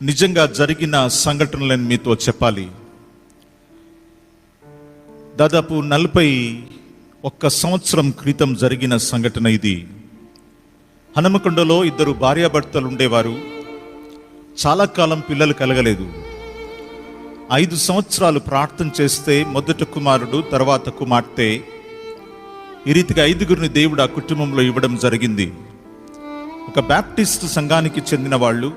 నిజంగా జరిగిన సంఘటనలను మీతో చెప్పాలి. దాదాపు 41 సంవత్సరం క్రితం జరిగిన సంఘటన ఇది. హనుమకొండలో 2 భార్యాభర్తలు ఉండేవారు. చాలా కాలం పిల్లలు కలగలేదు. 5 సంవత్సరాలు ప్రార్థన చేస్తే మొదట కుమారుడు, తర్వాత కుమార్తె, ఈ రీతిగా 5గురిని దేవుడు ఆ కుటుంబంలో ఇవ్వడం జరిగింది. ఒక బ్యాప్టిస్ట్ సంఘానికి చెందిన వాళ్ళు.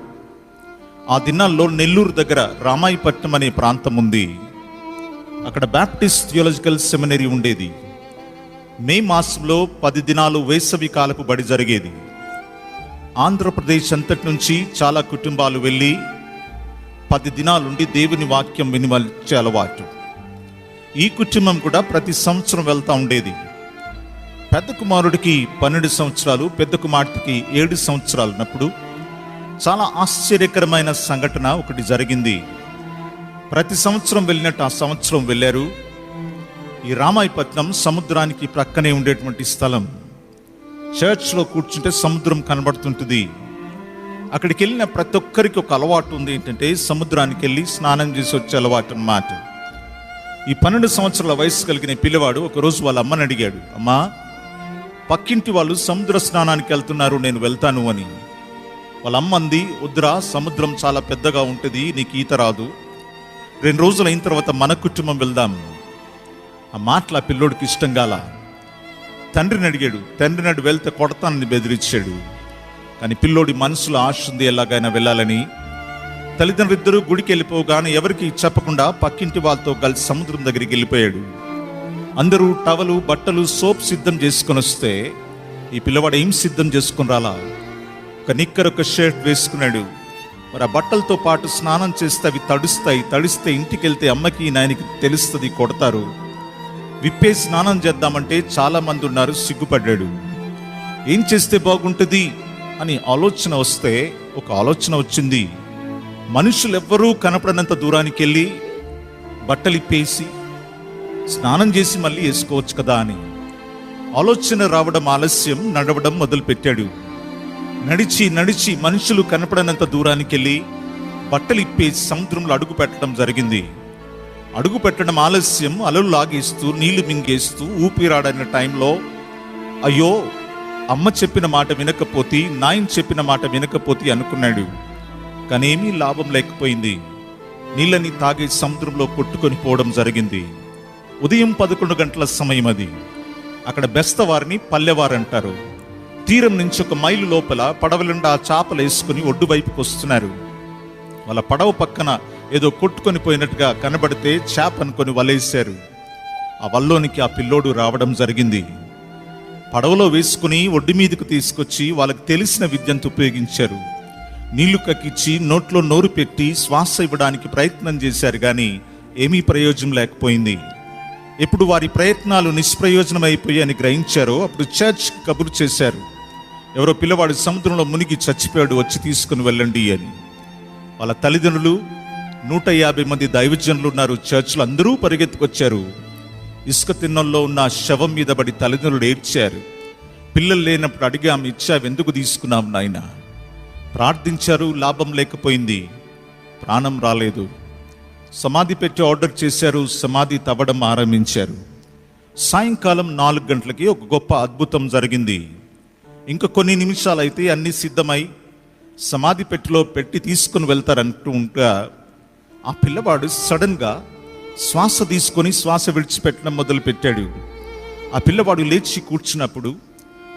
ఆ దినాల్లో నెల్లూరు దగ్గర రామాయపట్నం అనే ప్రాంతం ఉంది. అక్కడ బ్యాప్టిస్ట్ థియాలజికల్ సెమినరీ ఉండేది. మే మాసంలో 10 దినాలు వేసవి కాలపు బడి జరిగేది. ఆంధ్రప్రదేశ్ అంతటి నుంచి చాలా కుటుంబాలు వెళ్ళి 10 దినాలుండి దేవుని వాక్యం వినివచ్చే అలవాటు. ఈ కుటుంబం కూడా ప్రతి సంవత్సరం వెళ్తూ ఉండేది. పెద్ద కుమారుడికి 12 సంవత్సరాలు, పెద్ద కుమార్తెకి 7 సంవత్సరాలు ఉన్నప్పుడు చాలా ఆశ్చర్యకరమైన సంఘటన ఒకటి జరిగింది. ప్రతి సంవత్సరం వెళ్ళినట్టు ఆ సంవత్సరం వెళ్ళారు. ఈ రామాయపట్నం సముద్రానికి ప్రక్కనే ఉండేటువంటి స్థలం. చర్చ్లో కూర్చుంటే సముద్రం కనబడుతుంటుంది. అక్కడికి వెళ్ళిన ప్రతి ఒక్కరికి ఒక అలవాటు ఉంది. ఏంటంటే సముద్రానికి వెళ్ళి స్నానం చేసి వచ్చే అలవాటు అన్నమాట. ఈ 12 సంవత్సరాల వయసు కలిగిన పిల్లవాడు ఒకరోజు వాళ్ళ అమ్మని అడిగాడు, అమ్మా, పక్కింటి వాళ్ళు సముద్ర స్నానానికి వెళ్తున్నారు, నేను వెళ్తాను అని. వాళ్ళ అమ్మ అంది, వద్దురా, సముద్రం చాలా పెద్దగా ఉంటుంది, నీకు ఈత రాదు, 2 రోజులు అయిన తర్వాత మన కుటుంబం వెళ్దాం. ఆ మాటలు ఆ పిల్లోడికి ఇష్టం కాల. తండ్రిని అడిగాడు. తండ్రిని అడిగి వెళ్తే కొడతానని బెదిరించాడు. కానీ పిల్లోడి మనసులో ఆశ ఉంది, ఎలాగైనా వెళ్ళాలని. తల్లిదండ్రులు 2 గుడికి వెళ్ళిపోగానే ఎవరికి చెప్పకుండా పక్కింటి వాళ్ళతో కలిసి సముద్రం దగ్గరికి వెళ్ళిపోయాడు. అందరూ టవలు, బట్టలు, సోప్ సిద్ధం చేసుకొని వస్తే ఈ పిల్లవాడు ఏం సిద్ధం చేసుకుని రాలా? ఒక నిక్కర్, ఒక షర్ట్ వేసుకున్నాడు. మరి ఆ బట్టలతో పాటు స్నానం చేస్తే అవి తడుస్తాయి. తడిస్తే ఇంటికి వెళ్తే అమ్మకి నాయనకి తెలుస్తుంది, కొడతారు. విప్పే స్నానం చేద్దామంటే చాలా మంది ఉన్నారు, సిగ్గుపడ్డాడు. ఏం చేస్తే బాగుంటుంది అని ఆలోచన వస్తే ఒక ఆలోచన వచ్చింది. మనుషులు ఎవ్వరూ కనపడనంత దూరానికి వెళ్ళి బట్టలు ఇప్పేసి స్నానం చేసి మళ్ళీ వేసుకోవచ్చు కదా అని ఆలోచన రావడం ఆలస్యం. నడవడం మొదలుపెట్టాడు. నడిచి నడిచి మనుషులు కనపడనంత దూరానికి వెళ్ళి బట్టలు ఇప్పేసి సముద్రంలో అడుగు పెట్టడం జరిగింది. అడుగు పెట్టడం ఆలస్యం. అలలు లాగేస్తూ, నీళ్లు మింగేస్తూ, ఊపిరాడన్న టైంలో అయ్యో, అమ్మ చెప్పిన మాట వినకపోతే, నాయన చెప్పిన మాట వినకపోతే అనుకున్నాడు. కానీ ఏమీ లాభం లేకపోయింది. నీళ్ళని తాగి సముద్రంలో కొట్టుకొని పోవడం జరిగింది. ఉదయం 11 గంటల సమయం అది. అక్కడ బెస్తవారిని పల్లెవారు అంటారు. తీరం నుంచి 1 మైలు లోపల పడవలుండా చేపలు వేసుకుని ఒడ్డు వైపుకి వస్తున్నారు. వాళ్ళ పడవ పక్కన ఏదో కొట్టుకొని పోయినట్టుగా కనబడితే చేప అనుకొని వలేశారు. ఆ వల్లోనికి ఆ పిల్లోడు రావడం జరిగింది. పడవలో వేసుకుని ఒడ్డు మీదకు తీసుకొచ్చి వాళ్ళకి తెలిసిన విద్యంతో ఉపయోగించారు. నీళ్లు కక్కించి నోట్లో నోరు పెట్టి శ్వాస ఇవ్వడానికి ప్రయత్నం చేశారు. కానీ ఏమీ ప్రయోజనం లేకపోయింది. ఎప్పుడు వారి ప్రయత్నాలు నిష్ప్రయోజనం అయిపోయాయని గ్రహించారో అప్పుడు చర్చ్ కబురు చేశారు. ఎవరో పిల్లవాడు సముద్రంలో మునిగి చచ్చిపోయాడు, వచ్చి తీసుకుని వెళ్ళండి అని. వాళ్ళ తల్లిదండ్రులు, 150 మంది దైవజనులు ఉన్నారు చర్చ్లో, అందరూ పరిగెత్తుకొచ్చారు. ఇసుక తిన్నల్లో ఉన్న శవం మీద పడి తల్లిదండ్రులు ఏడ్చారు. పిల్లలు లేనప్పుడు అడిగాము, ఇచ్చావు, ఎందుకు తీసుకున్నాం నాయన? ప్రార్థించారు, లాభం లేకపోయింది, ప్రాణం రాలేదు. సమాధి పెట్టి ఆర్డర్ చేశారు. సమాధి తవ్వడం ఆరంభించారు. సాయంకాలం 4 గంటలకి ఒక గొప్ప అద్భుతం జరిగింది. ఇంకా కొన్ని నిమిషాలు అయితే అన్నీ సిద్ధమై సమాధి పెట్టిలో పెట్టి తీసుకుని వెళ్తారంటూ ఉంటా ఆ పిల్లవాడు సడన్గా శ్వాస తీసుకొని శ్వాస విడిచిపెట్టడం మొదలుపెట్టాడు. ఆ పిల్లవాడు లేచి కూర్చున్నప్పుడు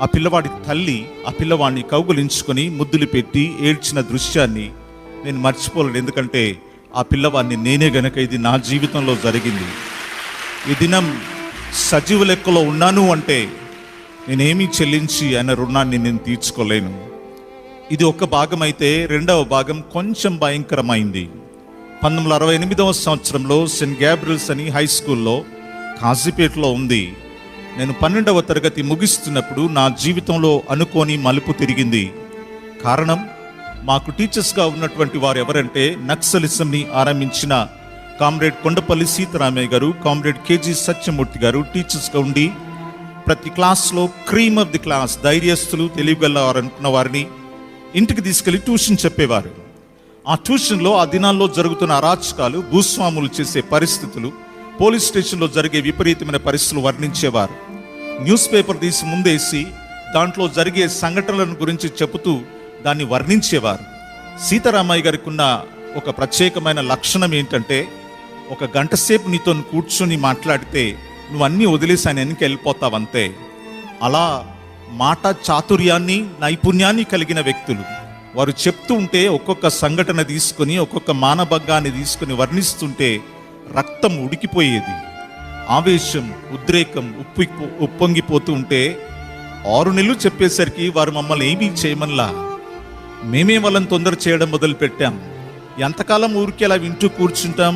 ఆ పిల్లవాడి తల్లి ఆ పిల్లవాడిని కౌగులించుకొని ముద్దులు పెట్టి ఏడ్చిన దృశ్యాన్ని నేను మర్చిపోలేను. ఎందుకంటే ఆ పిల్లవాడిని నేనే గనక ఇది నా జీవితంలో జరిగింది. ఈ దినం సజీవ లెక్కలో ఉన్నాను అంటే నేనేమీ చెల్లించి ఆయన రుణాన్ని నేను తీర్చుకోలేను. ఇది ఒక భాగం అయితే, 2వ భాగం కొంచెం భయంకరమైంది. 1968వ సంవత్సరంలో సెయింట్ గ్యాబ్రియల్స్ అని హై స్కూల్లో కాజీపేటలో ఉంది. నేను 12వ తరగతి ముగిస్తున్నప్పుడు నా జీవితంలో అనుకోని మలుపు తిరిగింది. కారణం, మాకు టీచర్స్గా ఉన్నటువంటి వారు ఎవరంటే నక్సలిజంని ఆరంభించిన కామ్రేడ్ కొండపల్లి సీతారామయ్య గారు, కామ్రేడ్ కేజీ సత్యమూర్తి గారు టీచర్స్గా ఉండి ప్రతి క్లాస్లో క్రీమ్ ఆఫ్ ది క్లాస్, ధైర్యస్తులు, తెలివిగల అనుకున్న వారిని ఇంటికి తీసుకెళ్లి ట్యూషన్ చెప్పేవారు. ఆ ట్యూషన్లో ఆ దినాల్లో జరుగుతున్న అరాచకాలు, భూస్వాములు చేసే పరిస్థితులు, పోలీస్ స్టేషన్లో జరిగే విపరీతమైన పరిస్థితులు వర్ణించేవారు. న్యూస్ పేపర్ తీసి ముందేసి దాంట్లో జరిగే సంఘటనలను గురించి చెబుతూ దాన్ని వర్ణించేవారు. సీతారామయ్య గారికి ఉన్న ఒక ప్రత్యేకమైన లక్షణం ఏంటంటే, ఒక గంట సేపు నీతో కూర్చొని మాట్లాడితే నువ్వు అన్నీ వదిలేసి ఆయన వెనక్కి వెళ్ళిపోతావంతే. అలా మాట చాతుర్యాన్ని, నైపుణ్యాన్ని కలిగిన వ్యక్తులు. వారు చెప్తూ ఉంటే ఒక్కొక్క సంఘటన తీసుకొని, ఒక్కొక్క మానభంగాన్ని తీసుకొని వర్ణిస్తుంటే రక్తం ఉడికిపోయేది. ఆవేశం, ఉద్రేకం ఉప్పొంగిపోతూ ఉంటే 6 నెలలు చెప్పేసరికి వారు మమ్మల్ని ఏమీ చేయమనిలా. మేమే వాళ్ళని తొందర చేయడం మొదలు పెట్టాం. ఎంతకాలం ఊరికి అలా వింటూ కూర్చుంటాం?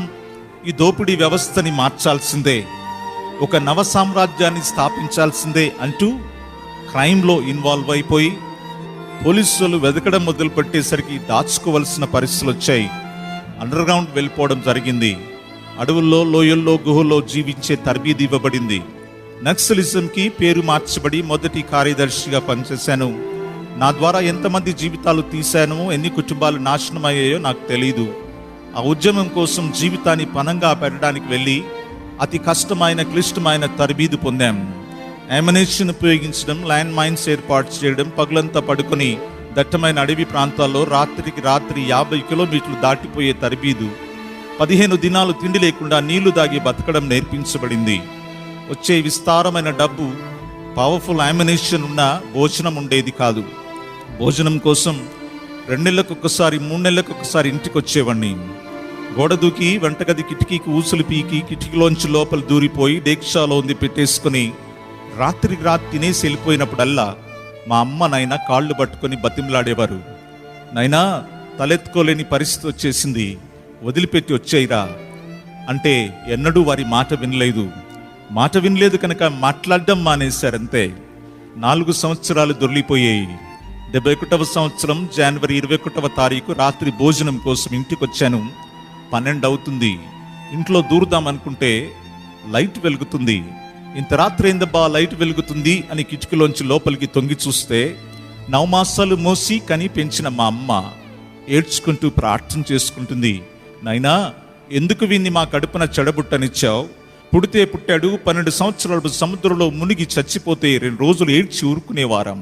ఈ దోపిడీ వ్యవస్థని మార్చాల్సిందే, ఒక నవ సామ్రాజ్యాన్ని స్థాపించాల్సిందే అంటూ క్రైమ్లో ఇన్వాల్వ్ అయిపోయి పోలీసులు వెతకడం మొదలు పెట్టేసరికి దాచుకోవలసిన పరిస్థితులు వచ్చాయి. అండర్ గ్రౌండ్ వెళ్ళిపోవడం జరిగింది. అడవుల్లో, లోయల్లో, గుహల్లో జీవించే తర్బీదు ఇవ్వబడింది. నక్సలిజంకి పేరు మార్చబడి మొదటి కార్యదర్శిగా పనిచేశాను. నా ద్వారా ఎంతమంది జీవితాలు తీశానో, ఎన్ని కుటుంబాలు నాశనం అయ్యాయో నాకు తెలీదు. ఆ ఉద్యమం కోసం జీవితాన్ని పణంగా పెట్టడానికి వెళ్ళి అతి కష్టమైన, క్లిష్టమైన తర్బీదు పొందాం. అమ్యునిషన్ ఉపయోగించడం, ల్యాండ్ మైన్స్ ఏర్పాటు చేయడం, పగలంతా పడుకొని దట్టమైన అడవి ప్రాంతాల్లో రాత్రికి రాత్రి 50 కిలోమీటర్లు దాటిపోయే తర్బీదు. 15 దినాలు తిండి లేకుండా నీళ్లు దాగి బతకడం నేర్పించబడింది. వచ్చే విస్తారమైన డబ్బు, పవర్ఫుల్ అమ్యునిషన్ ఉన్న భోజనం ఉండేది కాదు. భోజనం కోసం 2 నెలలకు ఒకసారి, 3 నెలలకు ఒకసారి ఇంటికి వచ్చేవాడిని. గోడ దూకి వంటగది కిటికీకి ఊసులు పీకి కిటికీలోంచి లోపల దూరిపోయి డేక్షాలో ఉంది పెట్టేసుకుని రాత్రికి రాత్రి తినేసి వెళ్ళిపోయినప్పుడల్లా మా అమ్మ, నాయన కాళ్ళు పట్టుకొని బతిమలాడేవారు. నైనా, తలెత్తుకోలేని పరిస్థితి వచ్చేసింది, వదిలిపెట్టి వచ్చేయిరా అంటే ఎన్నడూ వారి మాట వినలేదు. మాట వినలేదు కనుక మాట్లాడడం మానేశారంతే. 4 సంవత్సరాలు దొర్లిపోయాయి. 71వ సంవత్సరం జనవరి 21వ తారీఖు రాత్రి భోజనం కోసం ఇంటికి వచ్చాను. 12 అవుతుంది. ఇంట్లో దూరుదామనుకుంటే లైట్ వెలుగుతుంది. ఇంత రాత్రి ఏందబ్బా లైట్ వెలుగుతుంది అని కిటికీలోంచి లోపలికి తొంగి చూస్తే 9 మాసాలు మోసి కని పెంచిన మా అమ్మ ఏడ్చుకుంటూ ప్రార్థన చేసుకుంటుంది. నైనా, ఎందుకు వీన్ని మా కడుపున చెడబుట్టనిచ్చావు? పుడితే పుట్టాడు, 12 సంవత్సరాలు సముద్రంలో మునిగి చచ్చిపోతే 2 రోజులు ఏడ్చి ఊరుకునేవారం.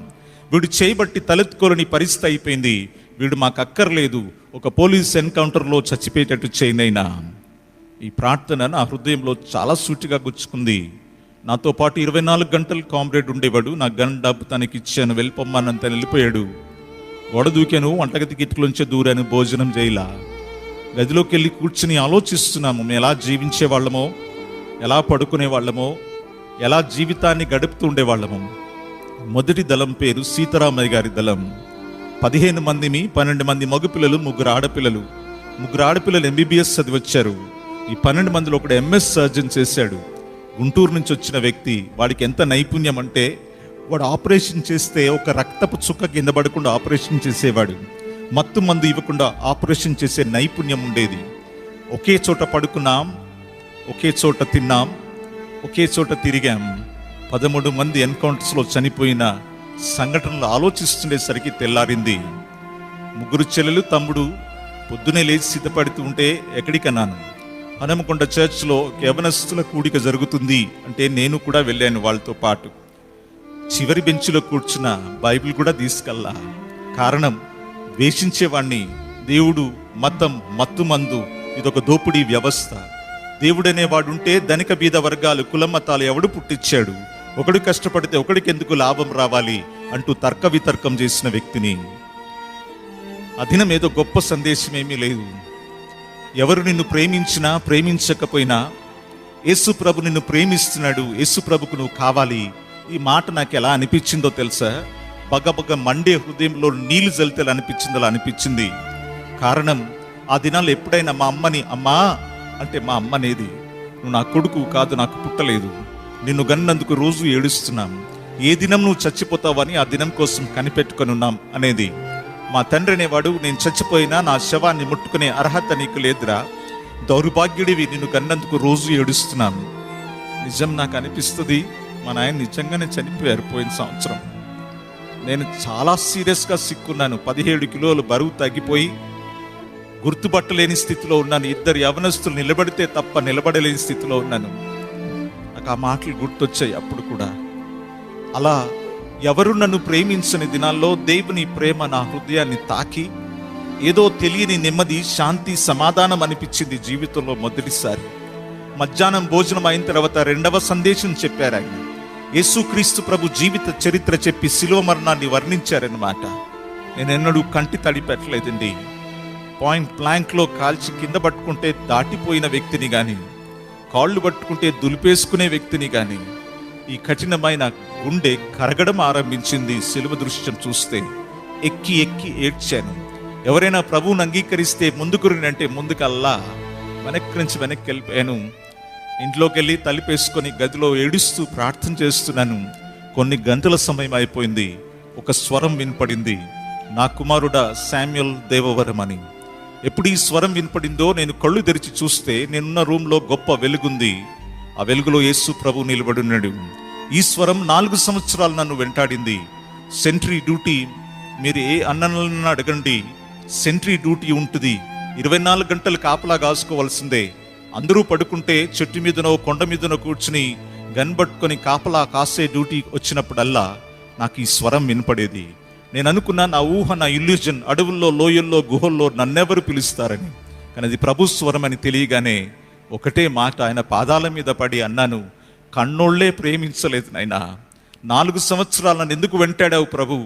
వీడు చేయబట్టి తలెత్తుకోలేని పరిస్థితి అయిపోయింది. వీడు మాకు అక్కర్లేదు, ఒక పోలీస్ ఎన్కౌంటర్లో చచ్చిపోయేటట్టు చేయనైనా. ఈ ప్రార్థన నా హృదయంలో చాలా సూటిగా గుచ్చుకుంది. నాతో పాటు 24 గంటలు కామ్రేడ్ ఉండేవాడు. నా గన్ డబ్బు తనకి ఇచ్చాను, వెళ్ళిపోమ్మన్నంత వెళ్ళిపోయాడు. గోడ దూకాను, వంటగది కిటికీలోంచే దూరాను, భోజనం చేయలా. గదిలోకి వెళ్ళి కూర్చుని ఆలోచిస్తున్నాము, మేము ఎలా జీవించే వాళ్ళమో, ఎలా పడుకునే వాళ్ళమో, ఎలా జీవితాన్ని గడుపుతూ ఉండేవాళ్ళము. మొదటి దళం పేరు సీతారామయ్య గారి దళం. 15 మందిని, 12 మంది మగపిల్లలు, 3 ఆడపిల్లలు. 3 ఆడపిల్లలు MBBS చదివి వచ్చారు. ఈ 12 మందిలో ఒకడు MS సర్జన్ చేశాడు. గుంటూరు నుంచి వచ్చిన వ్యక్తి. వాడికి ఎంత నైపుణ్యం అంటే, వాడు ఆపరేషన్ చేస్తే ఒక రక్తపు చుక్క కింద పడకుండా ఆపరేషన్ చేసేవాడు. మత్తు మందు ఇవ్వకుండా ఆపరేషన్ చేసే నైపుణ్యం ఉండేది. ఒకే చోట పడుకున్నాం, ఒకే చోట తిన్నాం, ఒకే చోట తిరిగాం. 13 మంది ఎన్కౌంటర్స్లో చనిపోయిన సంఘటనలు ఆలోచిస్తుండేసరికి తెల్లారింది. 3 చెల్లెలు, తమ్ముడు పొద్దునే లేచి సిద్ధపడుతూ ఉంటే ఎక్కడికన్నాను. హనుమకొండ చర్చ్లో యవనస్తుల కూడిక జరుగుతుంది అంటే నేను కూడా వెళ్ళాను వాళ్ళతో పాటు. చివరి బెంచ్లో కూర్చున్న బైబిల్ కూడా తీసుకెళ్ళా. కారణం, ద్వేషించేవాణ్ణి. దేవుడు, మతం, మత్తు మందు ఇదొక దోపిడీ వ్యవస్థ. దేవుడనేవాడుంటే ధనిక బీద వర్గాలు, కుల మతాలు ఎవడు పుట్టించాడు? ఒకడు కష్టపడితే ఒకడికి ఎందుకు లాభం రావాలి అంటూ తర్క వితర్కం చేసిన వ్యక్తిని. అదినం ఏదో గొప్ప సందేశం ఏమీ లేదు. ఎవరు నిన్ను ప్రేమించినా ప్రేమించకపోయినా యేసు ప్రభు నిన్ను ప్రేమిస్తున్నాడు, యేసు ప్రభుకు నువ్వు కావాలి. ఈ మాట నాకు ఎలా అనిపించిందో తెలుసా? బగబగ మండే హృదయంలో నీళ్లు జల్లితే అనిపించిందో అనిపించింది. కారణం, ఆ దినాలు ఎప్పుడైనా మా అమ్మని అమ్మా అంటే మా అమ్మనేది, నువ్వు నా కొడుకు కాదు, నాకు పుట్టలేదు, నిన్ను గన్నందుకు రోజు ఏడుస్తున్నాం, ఏ దినం నువ్వు చచ్చిపోతావని ఆ దినం కోసం కనిపెట్టుకొని ఉన్నాం అనేది. మా తండ్రి అనేవాడు, నేను చచ్చిపోయినా నా శవాన్ని ముట్టుకునే అర్హత నీకు లేదురా, దౌర్భాగ్యుడివి, నిన్ను కన్నందుకు రోజు ఏడుస్తున్నాను. నిజం నాకు అనిపిస్తుంది, మా నాయన నిజంగానే చనిపోయారు పోయిన సంవత్సరం. నేను చాలా సీరియస్గా సిక్కున్నాను. 17 కిలోలు బరువు తగ్గిపోయి గుర్తుపట్టలేని స్థితిలో ఉన్నాను. ఇద్దరు యవనస్తులు నిలబడితే తప్ప నిలబడలేని స్థితిలో ఉన్నాను. నాకు ఆ మాటలు గుర్తొచ్చాయి అప్పుడు కూడా. అలా ఎవరు నన్ను ప్రేమించని దినాల్లో దేవుని ప్రేమ నా హృదయాన్ని తాకి ఏదో తెలియని నెమ్మది, శాంతి, సమాధానం అనిపించింది జీవితంలో మొదటిసారి. మధ్యాహ్నం భోజనం అయిన తర్వాత రెండవ సందేశం చెప్పారు ఆయన. యేసుక్రీస్తు ప్రభు జీవిత చరిత్ర చెప్పి శిలువ మరణాన్ని వర్ణించారన్నమాట. నేను ఎన్నడూ కంటి తడి పెట్టలేదండి. పాయింట్ బ్లాంక్లో కాల్చి కింద పట్టుకుంటే దాటిపోయిన వ్యక్తిని కానీ, కాళ్ళు పట్టుకుంటే దులిపేసుకునే వ్యక్తిని కానీ, ఈ కఠినమైన గుండె కరగడం ఆరంభించింది. శిలువ దృశ్యం చూస్తే ఎక్కి ఎక్కి ఏడ్చాను. ఎవరైనా ప్రభువుని అంగీకరిస్తే ముందుకురినంటే ముందుకల్లా వెనక్కి నుంచి వెనక్కి వెళ్ళిపోయాను. ఇంట్లోకి వెళ్ళి తలుపేసుకొని గదిలో ఏడుస్తూ ప్రార్థన చేస్తున్నాను. కొన్ని గంటల సమయం అయిపోయింది. ఒక స్వరం వినపడింది, నా కుమారుడా శామ్యుల్ దేవవరం అని. ఎప్పుడు ఈ స్వరం వినపడిందో నేను కళ్ళు తెరిచి చూస్తే నేనున్న రూమ్లో గొప్ప వెలుగుంది. ఆ వెలుగులో యేసు ప్రభు నిలబడి ఉన్నాడు. ఈ స్వరం 4 సంవత్సరాలు నన్ను వెంటాడింది. సెంట్రీ డ్యూటీ, మీరు ఏ అన్నలను అడగండి, సెంట్రీ డ్యూటీ ఉంటుంది. 24 గంటలు కాపలా కాసుకోవాల్సిందే. అందరూ పడుకుంటే చెట్టు మీదనో కొండ మీదనో కూర్చుని గన్ పట్టుకొని కాపలా కాసే డ్యూటీ వచ్చినప్పుడల్లా నాకు ఈ స్వరం వినపడేది. నేను అనుకున్నా నా ఊహ, నా ఇల్యూజన్, అడవుల్లో, లోయల్లో, గుహల్లో నన్నెవరు పిలుస్తారని. కానీ అది ప్రభు స్వరం అని తెలియగానే ఒకటే మాట ఆయన పాదాల మీద పడి అన్నాను, కన్నోళ్లే ప్రేమించలేదు నాయనా. 4 సంవత్సరాలు నన్ను ఎందుకు వెంటాడావు ప్రభు?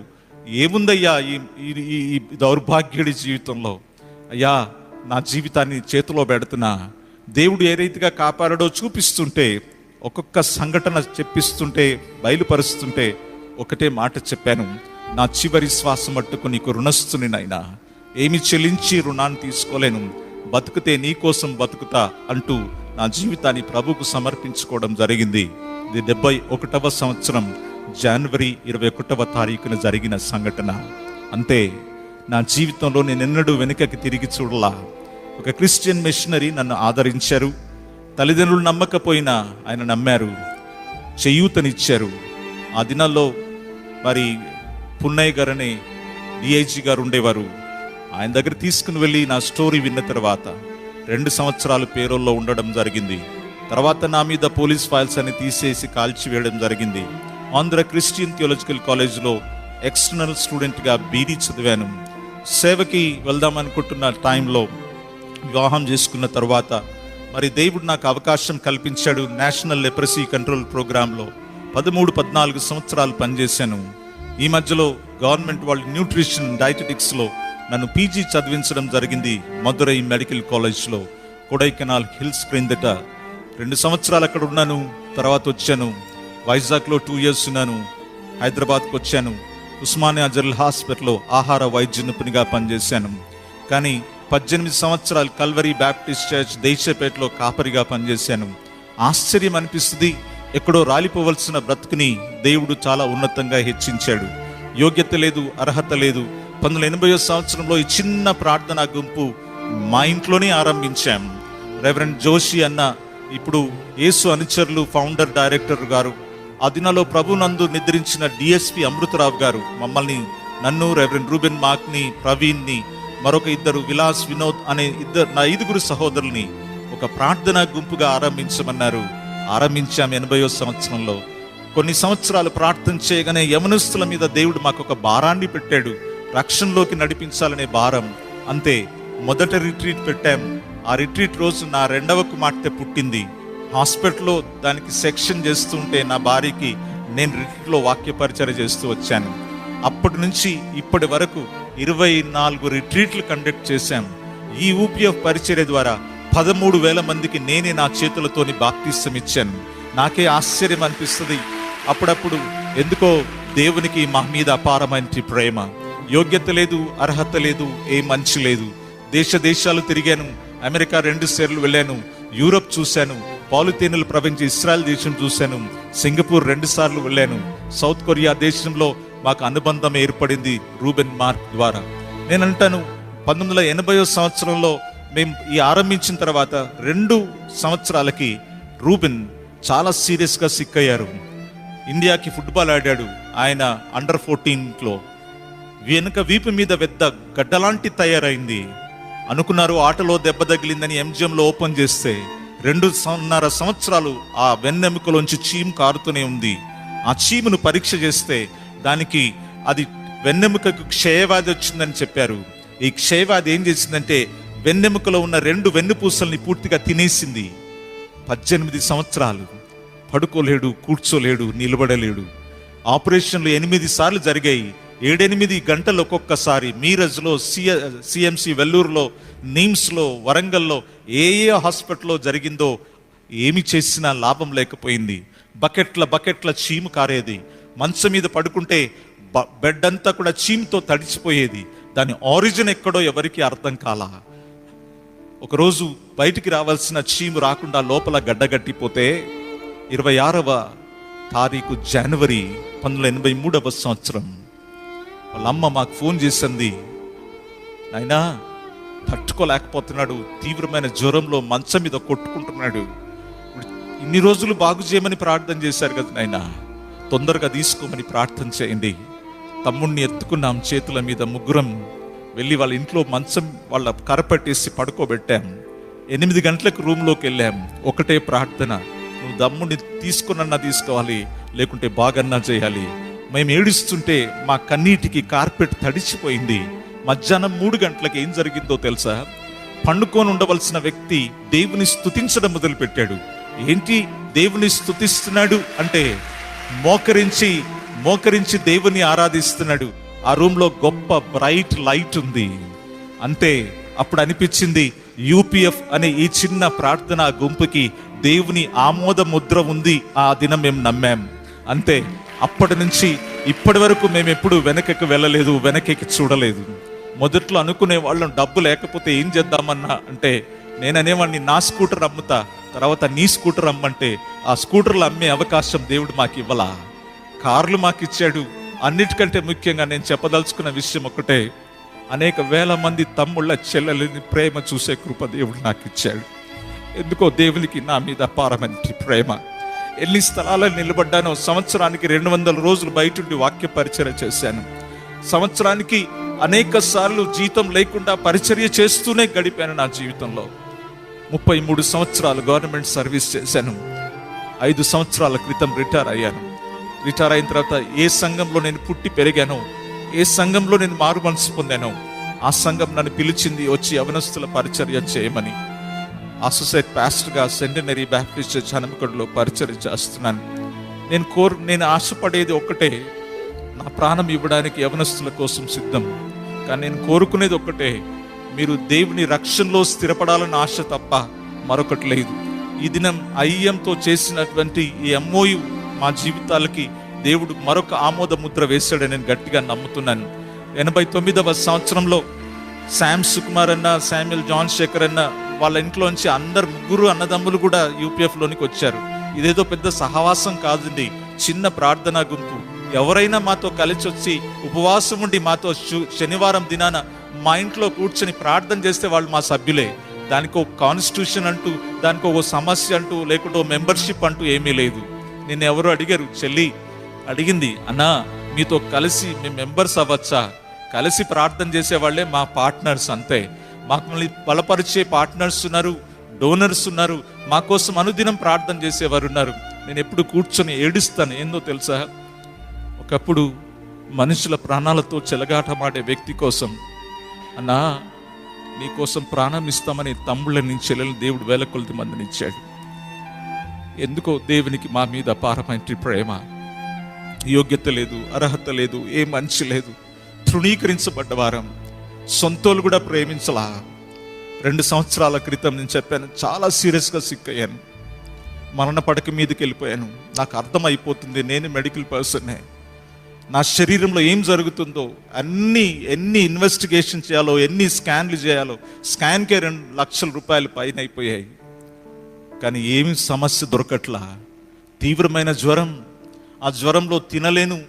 ఏముందయ్యా ఈ దౌర్భాగ్యుడి జీవితంలో? అయ్యా, నా జీవితాన్ని చేతిలో పెడుతున్నా. దేవుడు ఏ రీతిగా కాపాడో చూపిస్తుంటే, ఒక్కొక్క సంఘటన చెప్పిస్తుంటే, బయలుపరుస్తుంటే ఒకటే మాట చెప్పాను, నా చివరి శ్వాస మట్టుకు నీకు రుణస్తుని నాయనా. ఏమి చెల్లించి రుణాన్ని తీసుకోలేను. బతుకుతే నీ కోసం బతుకుతా అంటూ నా జీవితాన్ని ప్రభుకు సమర్పించుకోవడం జరిగింది. ఇది 71వ సంవత్సరం జనవరి 21వ తారీఖున జరిగిన సంఘటన. అంతే. నా జీవితంలో నేను ఎన్నడూ వెనుకకి తిరిగి చూడలా. ఒక క్రిస్టియన్ మిషనరీ నన్ను ఆదరించారు. తల్లిదండ్రులు నమ్మకపోయినా ఆయన నమ్మారు, చేయూతనిచ్చారు. ఆ దినాల్లో మరి పున్నయ్య గారు అనే డిఐజీ గారు ఉండేవారు. ఆయన దగ్గర తీసుకుని వెళ్ళి నా స్టోరీ విన్న తర్వాత 2 సంవత్సరాలు పేరోల్లో ఉండడం జరిగింది. తర్వాత నా మీద పోలీస్ ఫైల్స్ అని తీసేసి కాల్చివేయడం జరిగింది. ఆంధ్ర క్రిస్టియన్ థియాలజికల్ కాలేజ్లో ఎక్స్టర్నల్ స్టూడెంట్గా బీడీ చదివాను. సేవకి వెళ్దామనుకుంటున్న టైంలో వివాహం చేసుకున్న తర్వాత మరి దేవుడు నాకు అవకాశం కల్పించాడు. నేషనల్ లెప్రసీ కంట్రోల్ ప్రోగ్రాంలో 13-14 సంవత్సరాలు పనిచేశాను. ఈ మధ్యలో గవర్నమెంట్ వాళ్ళు న్యూట్రిషన్ డైటెటిక్స్లో నన్ను పీజీ చదివించడం జరిగింది. మదురై మెడికల్ కాలేజ్లో కొడైకెనాల్ హిల్స్ క్రిందట 2 సంవత్సరాలు అక్కడ ఉన్నాను. తర్వాత వచ్చాను. వైజాగ్లో 2 ఇయర్స్ ఉన్నాను. హైదరాబాద్కి వచ్చాను. ఉస్మానియా జనరల్ హాస్పిటల్లో ఆహార వైద్య నిపుణిగా పనిచేశాను. కానీ 18 సంవత్సరాలు కల్వరీ బ్యాప్టిస్ట్ చర్చ్ దేశపేటలో కాపరిగా పనిచేశాను. ఆశ్చర్యం అనిపిస్తుంది. ఎక్కడో రాలిపోవలసిన బ్రతుకుని దేవుడు చాలా ఉన్నతంగా హెచ్చించాడు. యోగ్యత లేదు, అర్హత లేదు. 1980వ సంవత్సరంలో ఈ చిన్న ప్రార్థనా గుంపు మా ఇంట్లోనే ఆరంభించాం. రెవరెండ్ జోషి అన్న, ఇప్పుడు యేసు అనుచరులు ఫౌండర్ డైరెక్టర్ గారు, ఆ దినాల్లో ప్రభునందు నిద్రించిన డిఎస్పి అమృతరావు గారు మమ్మల్ని, నన్ను, రెవరెండ్ రూబెన్ మార్క్ని, ప్రవీణ్ని, మరొక 2 విలాస్, వినోద్ అనే నా 5 సహోదరుల్ని ఒక ప్రార్థనా గుంపుగా ఆరంభించమన్నారు. ఆరంభించాం 80వ సంవత్సరంలో. కొన్ని సంవత్సరాలు ప్రార్థన చేయగానే యవనస్తుల మీద దేవుడు మాకు ఒక భారాన్ని పెట్టాడు, రక్షణలోకి నడిపించాలనే భారం. అంతే. మొదట రిట్రీట్ పెట్టాం. ఆ రిట్రీట్ రోజు నా 2వ కుమార్తె పుట్టింది. హాస్పిటల్లో దానికి సెక్షన్ చేస్తుంటే నా భార్యకి నేను రిట్రీట్లో వాక్య పరిచర్య చేస్తూ వచ్చాను. అప్పటి నుంచి ఇప్పటి వరకు 24 రిట్రీట్లు కండక్ట్ చేశాం. ఈ యూపీఎఫ్ పరిచర్య ద్వారా 13,000 మందికి నేనే నా చేతులతోని బాప్తిసం ఇచ్చాను. నాకే ఆశ్చర్యం అనిపిస్తుంది. అప్పుడప్పుడు ఎందుకో దేవునికి మా మీద అపారమైన ప్రేమ. యోగ్యత లేదు, అర్హత లేదు, ఏ మంచి లేదు. దేశాలు తిరిగాను. అమెరికా 2 సార్లు వెళ్ళాను. యూరోప్ చూశాను. పాలుతేనెలు ప్రవహించి ఇస్రాయల్ దేశం చూశాను. సింగపూర్ 2 సార్లు వెళ్ళాను. సౌత్ కొరియా దేశంలో మాకు అనుబంధం ఏర్పడింది రూబెన్ మార్క్ ద్వారా. నేను అంటాను, 1980వ సంవత్సరంలో మేము ఈ ఆరంభించిన తర్వాత 2 సంవత్సరాలకి రూబెన్ చాలా సీరియస్గా సిక్ అయ్యారు. ఇండియాకి ఫుట్బాల్ ఆడాడు. ఆయన అండర్ 14లో వెనుక వీపు మీద పెద్ద గడ్డలాంటి తయారైంది. అనుకున్నారు ఆటలో దెబ్బ తగిలిందని ఎంజిఎంలో ఓపెన్ చేస్తే 2.5 సంవత్సరాలు ఆ వెన్నెముకలోంచి చీము కారుతూనే ఉంది. ఆ చీమును పరీక్ష చేస్తే దానికి అది వెన్నెముకకు క్షయవ్యాధి వచ్చిందని చెప్పారు. ఈ క్షయవ్యాధి ఏం చేసిందంటే వెన్నెముకలో ఉన్న 2 వెన్నుపూసల్ని పూర్తిగా తినేసింది. 18 సంవత్సరాలు పడుకోలేడు, కూర్చోలేడు, నిలబడలేడు. ఆపరేషన్లు 8 సార్లు జరిగాయి. 7-8 గంటలు ఒక్కొక్కసారి. మీరజ్లో, సిఎంసి వెల్లూరులో, నిమ్స్లో, వరంగల్లో, ఏ హాస్పిటల్లో జరిగిందో ఏమి చేసినా లాభం లేకపోయింది. బకెట్ల చీము కారేది. మంచం మీద పడుకుంటే బెడ్ అంతా కూడా చీముతో తడిచిపోయేది. దాని ఆరిజిన్ ఎక్కడో ఎవరికి అర్థం కాలా. ఒకరోజు బయటికి రావాల్సిన చీము రాకుండా లోపల గడ్డగట్టిపోతే 26వ తారీఖు జనవరి 1983వ సంవత్సరం వాళ్ళ అమ్మ మాకు ఫోన్ చేసింది. నాయనా తట్టుకోలేకపోతున్నాడు, తీవ్రమైన జ్వరంలో మంచం మీద కొట్టుకుంటున్నాడు. ఇన్ని రోజులు బాగు చేయమని ప్రార్థన చేశారు కదా నాయనా, తొందరగా తీసుకోమని ప్రార్థన చేయండి. తమ్ముడిని ఎత్తుకున్నాం చేతుల మీద. ముగ్గురం వెళ్ళి వాళ్ళ ఇంట్లో మంచం వాళ్ళ కరపట్టేసి పడుకోబెట్టాం. 8 గంటలకు రూమ్లోకి వెళ్ళాం. ఒకటే ప్రార్థన, నువ్వు తమ్ముడిని తీసుకున్నా తీసుకోవాలి, లేకుంటే బాగన్నా చేయాలి. మేము ఏడుస్తుంటే మా కన్నీటికి కార్పెట్ తడిచిపోయింది. మధ్యాహ్నం 3 గంటలకు ఏం జరిగిందో తెలుసా? పండుకొని ఉండవలసిన వ్యక్తి దేవుని స్తుతించడం మొదలుపెట్టాడు. ఏంటి దేవుని స్తుతిస్తున్నాడు అంటే మోకరించి దేవుని ఆరాధిస్తున్నాడు. ఆ రూమ్లో గొప్ప బ్రైట్ లైట్ ఉంది. అంతే, అప్పుడు అనిపించింది యూపీఎఫ్ అనే ఈ చిన్న ప్రార్థన గుంపుకి దేవుని ఆమోద ముద్ర ఉంది. ఆ దినం మేము నమ్మాం. అంతే, అప్పటి నుంచి ఇప్పటి వరకు మేము ఎప్పుడు వెనకకి వెళ్ళలేదు, వెనకకి చూడలేదు. మొదట్లో అనుకునే వాళ్ళం డబ్బు లేకపోతే ఏం చేద్దామన్నా అంటే నేననేవాడిని నా స్కూటర్ అమ్ముతా, తర్వాత నీ స్కూటర్ అమ్మంటే ఆ స్కూటర్లు అమ్మే అవకాశం దేవుడు మాకు ఇవ్వలా. కార్లు మాకు ఇచ్చాడు. అన్నిటికంటే ముఖ్యంగా నేను చెప్పదలుచుకున్న విషయం ఒకటే, అనేక వేల మంది తమ్ముళ్ళ చెల్లెలని ప్రేమ చూసే కృప దేవుడు నాకు ఇచ్చాడు. ఎందుకో దేవునికి నా మీద అపారమైన ప్రేమ. ఎన్ని స్థలాలను నిలబడ్డానో. సంవత్సరానికి 200 రోజులు బయటుండి వాక్య పరిచర్య చేశాను. సంవత్సరానికి అనేక సార్లు జీతం లేకుండా పరిచర్య చేస్తూనే గడిపాను. నా జీవితంలో 33 సంవత్సరాలు గవర్నమెంట్ సర్వీస్ చేశాను. 5 సంవత్సరాల క్రితం రిటైర్ అయ్యాను. రిటైర్ అయిన తర్వాత ఏ సంఘంలో నేను పుట్టి పెరిగానో, ఏ సంఘంలో నేను మారు మనసు పొందానో ఆ సంఘం నన్ను పిలిచింది వచ్చి యవనస్తుల పరిచర్య చేయమని. అసోసియేట్ పాస్టర్గా సెంటనరీ బ్యాప్టిస్ట్ చర్చ్ హనుమకొండలో పరిచర్య చేస్తున్నాను. నేను ఆశపడేది ఒక్కటే, నా ప్రాణం ఇవ్వడానికి యవనస్తుల కోసం సిద్ధం. కానీ నేను కోరుకునేది ఒక్కటే, మీరు దేవుని రక్షణలో స్థిరపడాలని ఆశ తప్ప మరొకటి లేదు. ఈ దినం ఐఎంతో చేసినటువంటి ఈ ఎంఓయు మా జీవితాలకి దేవుడు మరొక ఆమోద ముద్ర వేశాడని నేను గట్టిగా నమ్ముతున్నాను. 89వ సంవత్సరంలో శామ్ సుకుమార్ అన్న, శామ్యుల్ జాన్ శేఖర్ అన్న వాళ్ళ ఇంట్లోంచి అందరు 3 అన్నదమ్ములు కూడా యూపీఎఫ్లోనికి వచ్చారు. ఇదేదో పెద్ద సహవాసం కాదండి, చిన్న ప్రార్థనా గుంపు. ఎవరైనా మాతో కలిసి వచ్చి ఉపవాసం ఉండి మాతో శనివారం దినాన మా ఇంట్లో కూర్చొని ప్రార్థన చేస్తే వాళ్ళు మా సభ్యులే. దానికి ఒక కాన్స్టిట్యూషన్ అంటూ, దానికి ఒక సమస్య అంటూ, లేకుంటే మెంబర్షిప్ అంటూ ఏమీ లేదు. నిన్ను ఎవరు అడిగారు? చెల్లి అడిగింది, అన్నా మీతో కలిసి మేము మెంబర్స్ అవ్వచ్చా? కలిసి ప్రార్థన చేసేవాళ్ళే మా పార్ట్నర్స్. అంతే. మాకు మళ్ళీ బలపరిచే పార్ట్నర్స్ ఉన్నారు, డోనర్స్ ఉన్నారు, మా కోసం అనుదినం ప్రార్థన చేసేవారు ఉన్నారు. నేను ఎప్పుడు కూర్చొని ఏడుస్తాను. ఏందో తెలుసా, ఒకప్పుడు మనుషుల ప్రాణాలతో చెలగాటమాడే వ్యక్తి కోసం, అన్నా నీకోసం ప్రాణం ఇస్తామని తమ్ముళ్ళని, చెల్లెలు దేవుడు వేల కొలది మందిని ఇచ్చాడు. ఎందుకో దేవునికి మా మీద అపారమైన ప్రేమ. యోగ్యత లేదు, అర్హత లేదు, ఏ మంచి లేదు, తృణీకరించబడ్డవారం, సొంతోలు కూడా ప్రేమించలా. 2 సంవత్సరాల క్రితం నేను చెప్పాను, చాలా సీరియస్గా సిక్ అయ్యాను. మరణ పడక మీదకి వెళ్ళిపోయాను. నాకు అర్థమైపోతుంది నేను మెడికల్ పర్సన్నే, నా శరీరంలో ఏం జరుగుతుందో ఎన్ని ఇన్వెస్టిగేషన్ చేయాలో, ఎన్ని స్కాన్లు చేయాలో, స్కాన్కే 2 లక్షల రూపాయలు పైన అయిపోయాయి. కానీ ఏమి సమస్య దొరకట్లా. తీవ్రమైన జ్వరం, ఆ జ్వరంలో తినలేను,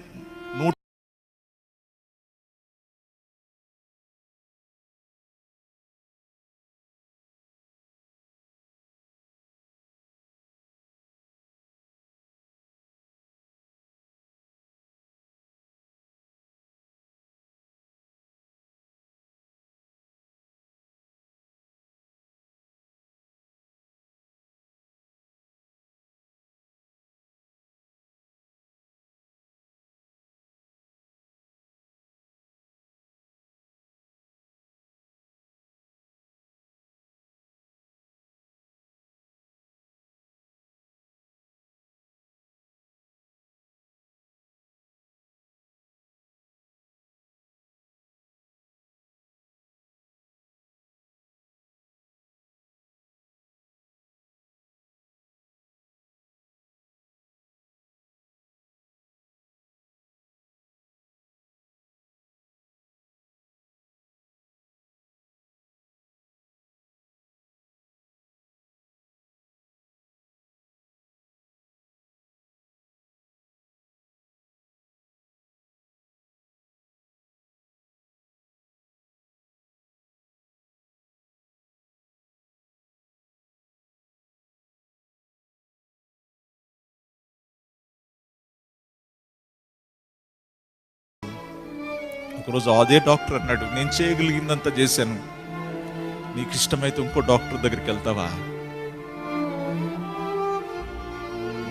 ఒకరోజు అదే డాక్టర్ అన్నాడు, నేను చేయగలిగిందంతా చేశాను, నీకు ఇష్టమైతే ఇంకో డాక్టర్ దగ్గరికి వెళ్తావా?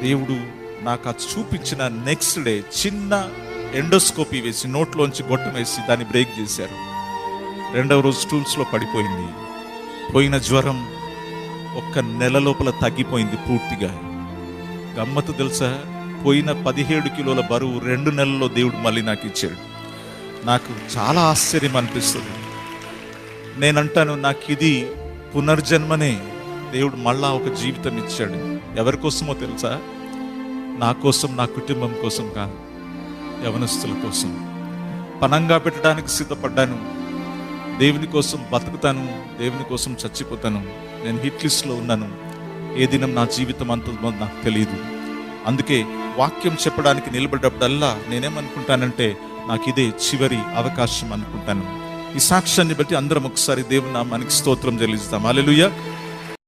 దేవుడు నాకు అది చూపించిన నెక్స్ట్ డే చిన్న ఎండోస్కోపీ వేసి నోట్లోంచి గొట్టం వేసి దాన్ని బ్రేక్ చేశారు. రెండవ రోజు స్టూల్స్లో పడిపోయింది. పోయిన జ్వరం ఒక్క నెల లోపల తగ్గిపోయింది పూర్తిగా. గమ్మత్తు తెలుసా, పోయిన 17 కిలోల బరువు 2 నెలల్లో దేవుడు మళ్ళీ నాకు ఇచ్చాడు. నాకు చాలా ఆశ్చర్యం అనిపిస్తుంది. నేనంటాను, నాకు ఇది పునర్జన్మనే. దేవుడు మళ్ళా ఒక జీవితం ఇచ్చాడు. ఎవరి కోసమో తెలుసా? నా కోసం, నా కుటుంబం కోసం కాదు, యవనస్తుల కోసం. పనంగా పెట్టడానికి సిద్ధపడ్డాను. దేవుని కోసం బతుకుతాను, దేవుని కోసం చచ్చిపోతాను. నేను హిట్ లిస్ట్లో ఉన్నాను. ఏ దినం నా జీవితం అంత నాకు తెలియదు. అందుకే వాక్యం చెప్పడానికి నిలబడ్డప్పుడల్లా నేనేమనుకుంటానంటే, నాకు ఇదే చివరి అవకాశం అనుకుంటాను. ఈ సాక్ష్యాన్ని బట్టి అందరం ఒకసారి దేవుని నామానికి స్తోత్రం చెల్లిస్తాం. హల్లెలూయా.